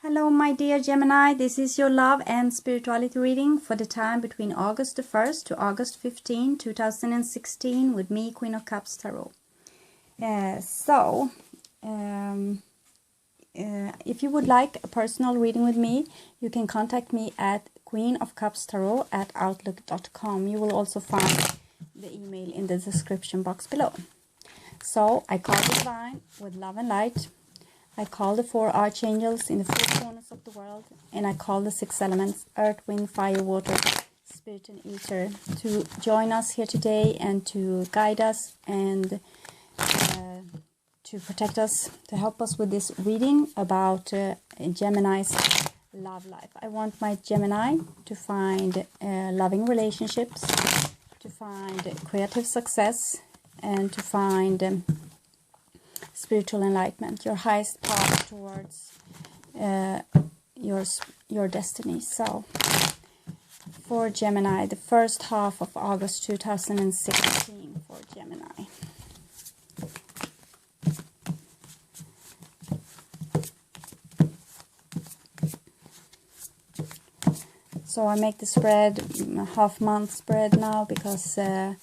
Hello, my dear Gemini. This is your love and spirituality reading for the time between August the 1st to August 15, 2016 with me, Queen of Cups Tarot. If you would like a personal reading with me, you can contact me at queenofcupstarot@outlook.com. You will also find the email in the description box below. So, I call the divine with love and light. I call the 4 archangels in the 4 corners of the world, and I call the 6 elements, earth, wind, fire, water, spirit and ether, to join us here today and to guide us and to protect us, to help us with this reading about Gemini's love life. I want my Gemini to find loving relationships, to find creative success, and to find spiritual enlightenment, your highest path towards your destiny. So, for Gemini, the first half of August 2016 for Gemini. So I make the spread, half-month spread now, because I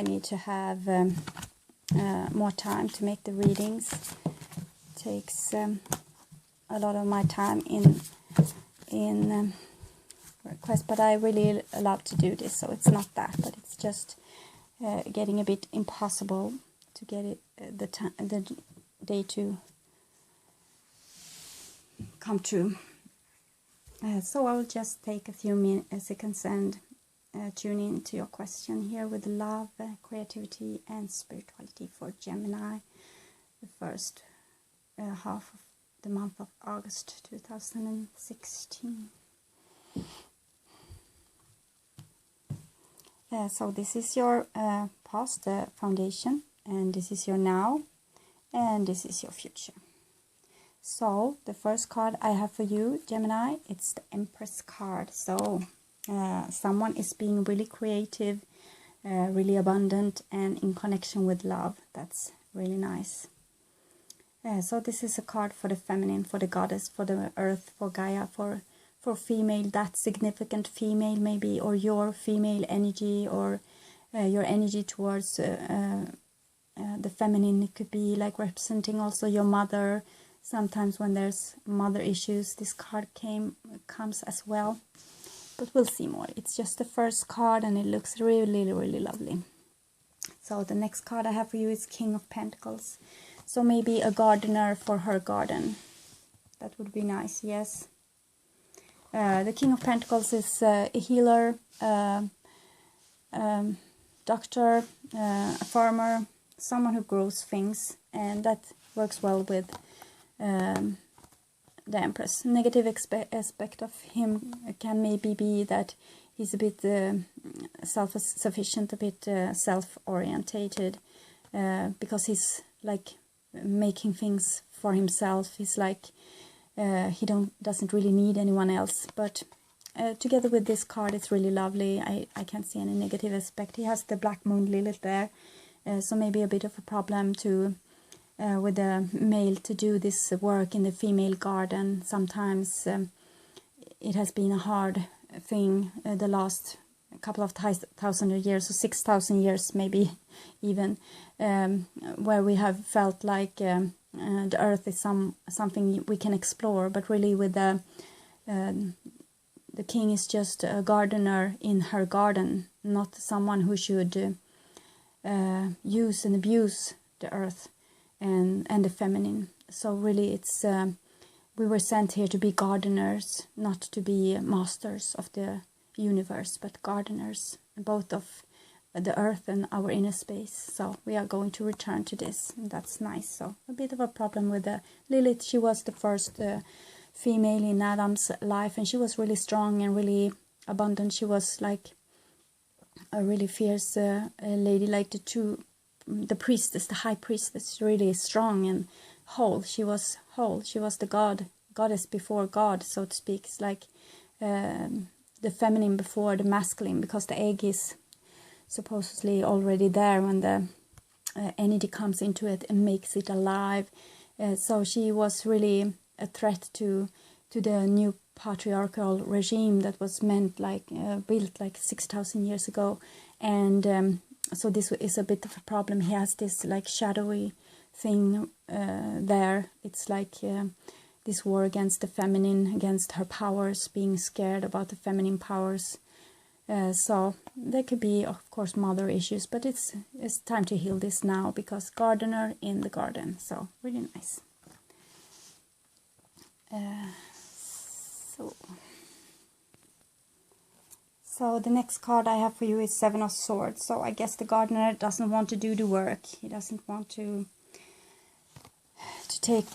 need to have more time to make the readings. It takes a lot of my time in request, but I really love to do this, so it's not that, but it's just getting a bit impossible to get it the day to come true. So I will just take a few seconds and tune in to your question here with love, creativity and spirituality for Gemini, the first half of the month of August 2016. So this is your past foundation, and this is your now, and this is your future. So the first card I have for you, Gemini, it's the Empress card. So someone is being really creative, really abundant, and in connection with love. That's really nice. So this is a card for the feminine, for the goddess, for the earth, for Gaia, for female, that significant female maybe, or your female energy, or your energy towards the feminine. It could be like representing also your mother. Sometimes when there's mother issues, this card comes as well. But we'll see more. It's just the first card, and it looks really, really lovely. So the next card I have for you is King of Pentacles. So maybe a gardener for her garden. That would be nice, yes. The King of Pentacles is a healer, doctor, a farmer, someone who grows things, and that works well with the Empress. Negative aspect of him can maybe be that he's a bit self-sufficient, a bit self-orientated, because he's like making things for himself. He's like he doesn't really need anyone else. But together with this card, it's really lovely. I can't see any negative aspect. He has the Black Moon Lilith there, so maybe a bit of a problem to with a male to do this work in the female garden. Sometimes it has been a hard thing the last couple of thousand years, or 6,000 years maybe even, where we have felt like the earth is something we can explore, but really with the king is just a gardener in her garden, not someone who should use and abuse the earth and the feminine. So really it's we were sent here to be gardeners, not to be masters of the universe, but gardeners, both of the earth and our inner space. So we are going to return to this, and that's nice. So a bit of a problem with the Lilith. She was the first female in Adam's life, and she was really strong and really abundant. She was like a really fierce lady, like the priestess, the high priestess, really strong and whole. She was whole. She was the goddess before God, so to speak. It's like the feminine before the masculine, because the egg is supposedly already there when the energy comes into it and makes it alive. So she was really a threat to to the new patriarchal regime that was meant like built like 6,000 years ago, and so this is a bit of a problem. He has this like shadowy thing there. It's like this war against the feminine, against her powers, being scared about the feminine powers. So there could be, of course, mother issues, but it's time to heal this now, because gardener in the garden. So really nice. So the next card I have for you is Seven of Swords. So I guess the gardener doesn't want to do the work. He doesn't want to take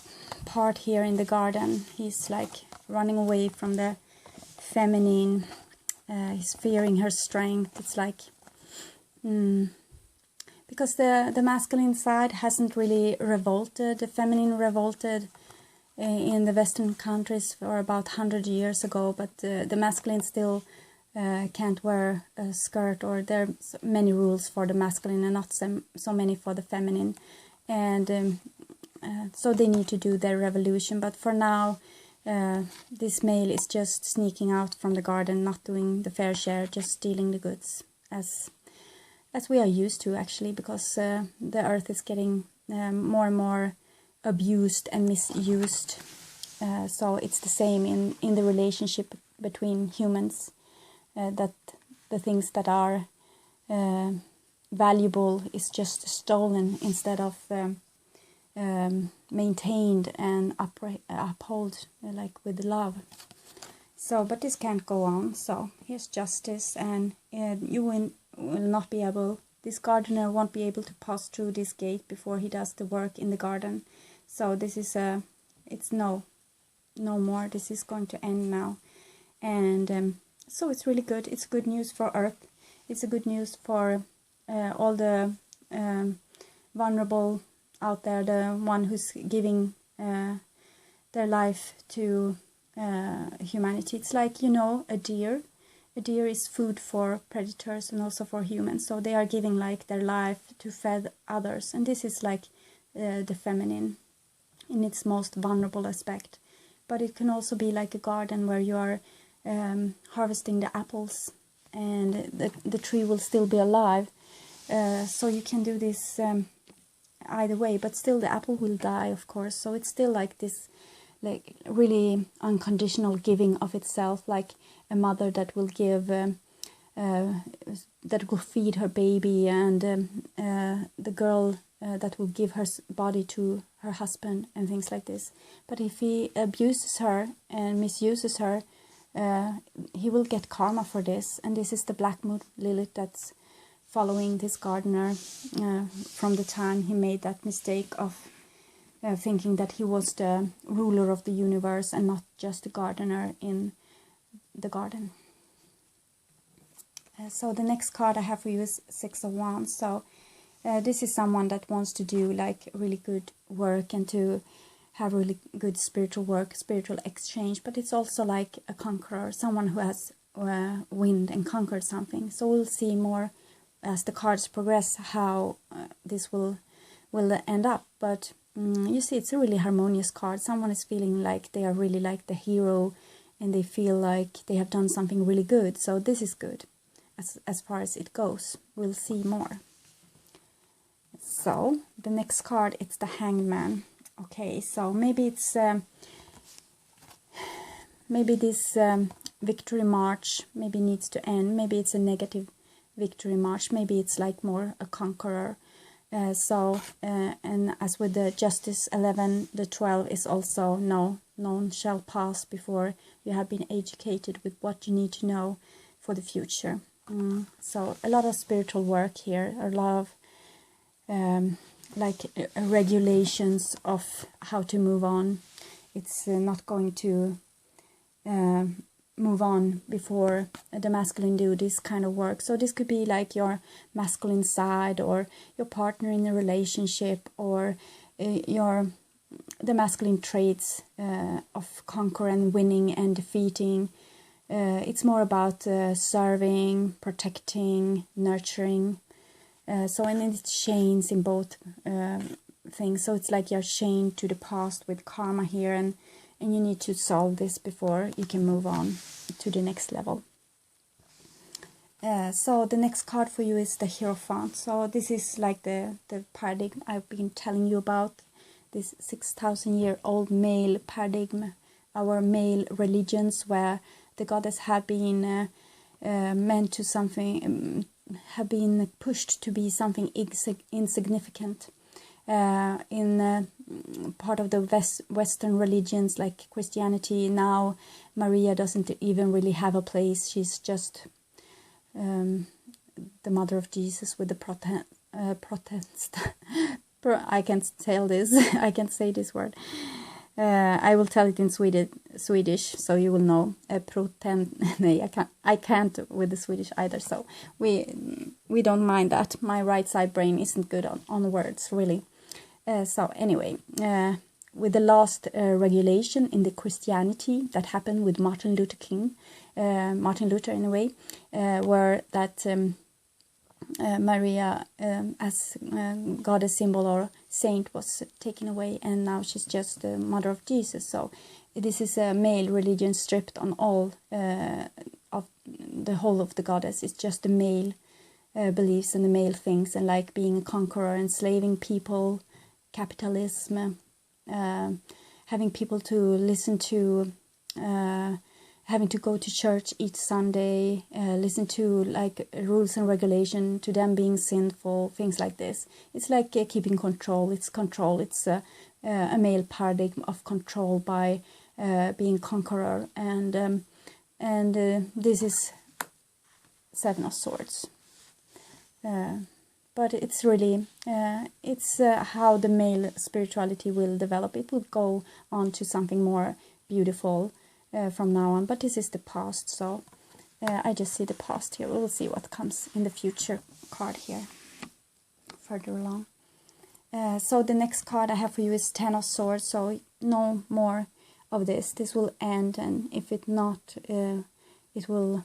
part here in the garden. He's like running away from the feminine. He's fearing her strength. It's like because the masculine side hasn't really revolted. The feminine revolted in the Western countries for about 100 years ago, but the masculine still can't wear a skirt, or there are many rules for the masculine and not so many for the feminine, and so they need to do their revolution. But for now, this male is just sneaking out from the garden, not doing the fair share, just stealing the goods, as we are used to actually, because the earth is getting more and more abused and misused. So it's the same in the relationship between humans, that the things that are valuable is just stolen instead of maintained and upheld like with love. So, but this can't go on. So here's justice, and you will not be able, this gardener won't be able to pass through this gate before he does the work in the garden. So this is it's no more. This is going to end now, and so it's really good. It's good news for Earth. It's a good news for all the vulnerable out there, the one who's giving their life to humanity. It's like, you know, a deer. A deer is food for predators and also for humans. So they are giving like their life to feed others. And this is like the feminine in its most vulnerable aspect. But it can also be like a garden where you are harvesting the apples, and the tree will still be alive. So you can do this either way, but still the apple will die, of course. So it's still like this, like really unconditional giving of itself, like a mother that will give, that will feed her baby, and the girl that will give her body to her husband and things like this. But if he abuses her and misuses her, he will get karma for this. And this is the black moon Lilith that's following this gardener from the time he made that mistake of thinking that he was the ruler of the universe and not just a gardener in the garden. So the next card I have for you is Six of Wands. So this is someone that wants to do like really good work and to have really good spiritual work, spiritual exchange, but it's also like a conqueror, someone who has won and conquered something. So we'll see more as the cards progress how this will end up. But you see, it's a really harmonious card. Someone is feeling like they are really like the hero, and they feel like they have done something really good. So this is good as far as it goes. We'll see more. So the next card, it's the Hanged Man. Okay, so maybe it's maybe this victory march maybe needs to end. Maybe it's a negative victory march. Maybe it's like more a conqueror. And as with the Justice 11, the 12 is also no, none shall pass before you have been educated with what you need to know for the future. So a lot of spiritual work here, a lot of like regulations of how to move on. It's not going to move on before the masculine do this kind of work. So this could be like your masculine side, or your partner in a relationship, or the masculine traits of conquer and winning and defeating. It's more about serving, protecting, nurturing. So and it's chains in both things. So it's like you're chained to the past with karma here, and and you need to solve this before you can move on to the next level. So the next card for you is the Hierophant. So this is like the paradigm I've been telling you about, this 6,000-year-old male paradigm, our male religions, where the goddess have been meant to something, have been pushed to be something insignificant. In part of the Western religions like Christianity, now Maria doesn't even really have a place. She's just the mother of Jesus with the Protestant. I can't tell this. I can't say this word. I will tell it in Swedish, so you will know. I can't with the Swedish either. So we don't mind that. My right side brain isn't good on words, really. So anyway, with the last regulation in the Christianity that happened with Martin Luther anyway, where that Maria as goddess symbol or saint was taken away, and now she's just the mother of Jesus. So this is a male religion stripped on all of the whole of the goddess. It's just the male beliefs and the male things, and like being a conqueror, enslaving people, capitalism, having people to listen to, having to go to church each Sunday, listen to like rules and regulation, to them being sinful, things like this. It's like keeping control. It's control. It's a male paradigm of control by being conqueror, and this is Seven of Swords. But it's really, it's how the male spirituality will develop. It will go on to something more beautiful from now on. But this is the past, so I just see the past here. We'll see what comes in the future card here, further along. So the next card I have for you is Ten of Swords, so no more of this. This will end, and if it not, it will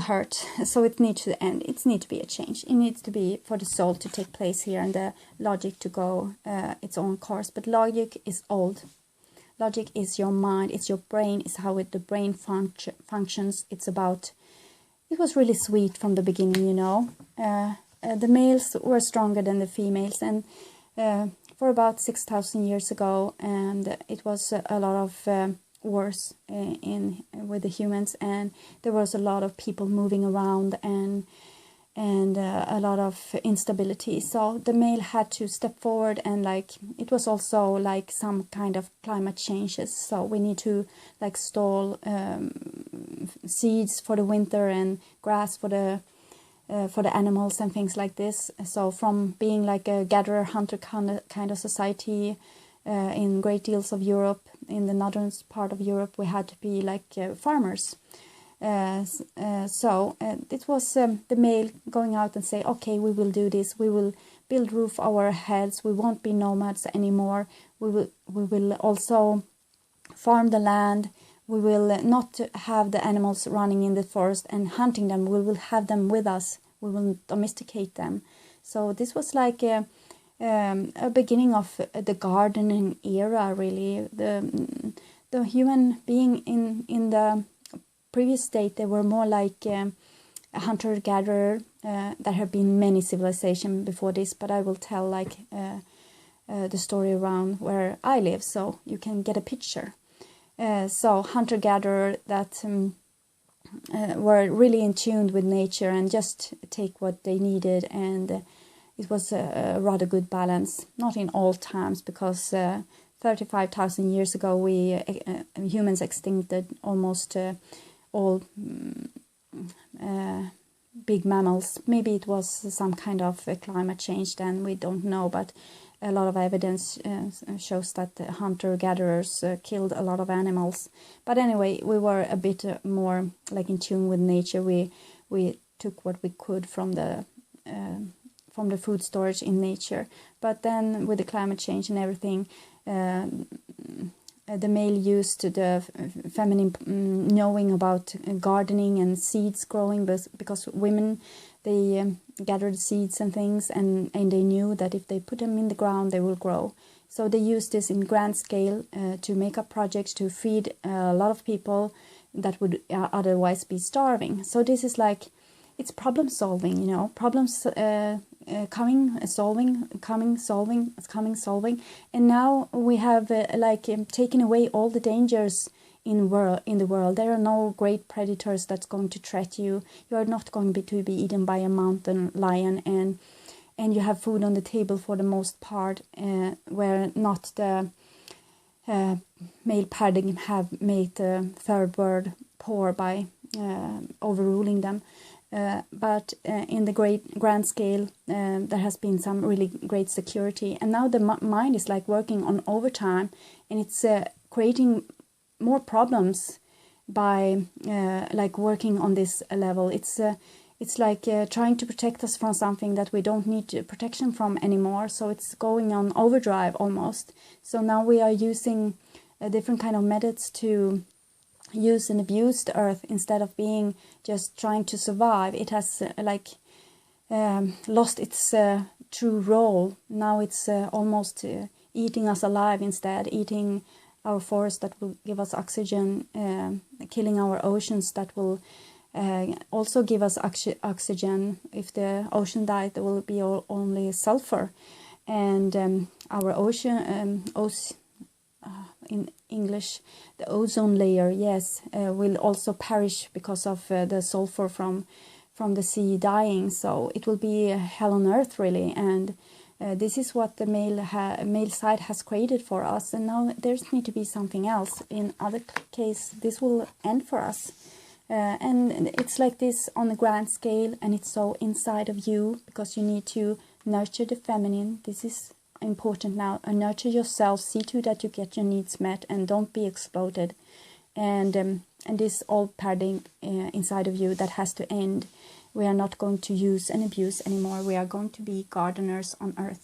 hurt. So it needs to end. It needs to be a change. It needs to be for the soul to take place here and the logic to go its own course. But logic is old. Logic is your mind. It's your brain. It's how the brain functions. It's about. It was really sweet from the beginning, you know. The males were stronger than the females, and for about 6,000 years ago, and it was a lot of wars with the humans, and there was a lot of people moving around and a lot of instability. So the male had to step forward, and like it was also like some kind of climate changes. So we need to like store seeds for the winter and grass for the animals and things like this. So from being like a gatherer hunter kind of society in great deals of Europe, in the northern part of Europe, we had to be like farmers. So it was the male going out and say, okay, we will do this. We will build roof over our heads. We won't be nomads anymore. We will also farm the land. We will not have the animals running in the forest and hunting them. We will have them with us. We will domesticate them. So this was like a beginning of the gardening era, really. The human being in the previous state, they were more like a hunter-gatherer. There have been many civilizations before this, but I will tell like the story around where I live, so you can get a picture. So hunter-gatherer that were really in tune with nature and just take what they needed, and it was a rather good balance. Not in all times, because 35,000 years ago we humans extincted almost all big mammals. Maybe it was some kind of climate change then, we don't know, but a lot of evidence shows that the hunter-gatherers killed a lot of animals. But anyway, we were a bit more like in tune with nature. We took what we could from the food storage in nature. But then with the climate change and everything, the male used the feminine knowing about gardening and seeds growing, because women, they gathered seeds and things, and they knew that if they put them in the ground, they will grow. So they use this in grand scale to make up projects to feed a lot of people that would otherwise be starving. So this is like, it's problem solving, you know, problems coming, solving, and now we have taken away all the dangers in the world. There are no great predators that's going to threat you. You are not going to be eaten by a mountain lion, and you have food on the table for the most part, where not the male paradigm have made the third world poor by overruling them. But in the grand scale, there has been some really great security, and now the mind is like working on overtime, and it's creating more problems by like working on this level. It's like trying to protect us from something that we don't need protection from anymore. So it's going on overdrive almost. So now we are using different kind of methods to use and abuse the earth instead of being just trying to survive. It has lost its true role. Now it's almost eating us alive instead, eating our forests that will give us oxygen, killing our oceans that will also give us oxygen. If the ocean died, there will be only sulfur, and our ocean, in English, the ozone layer, yes, will also perish because of the sulfur from the sea dying. So it will be hell on earth, really, and this is what the male side has created for us, and now there's need to be something else. In other case, this will end for us. And it's like this on a grand scale, and it's so inside of you, because you need to nurture the feminine. This is important now. Nurture yourself, see to that you get your needs met, and don't be exploded. And this old paradigm inside of you that has to end. We are not going to use and abuse anymore. We are going to be gardeners on earth.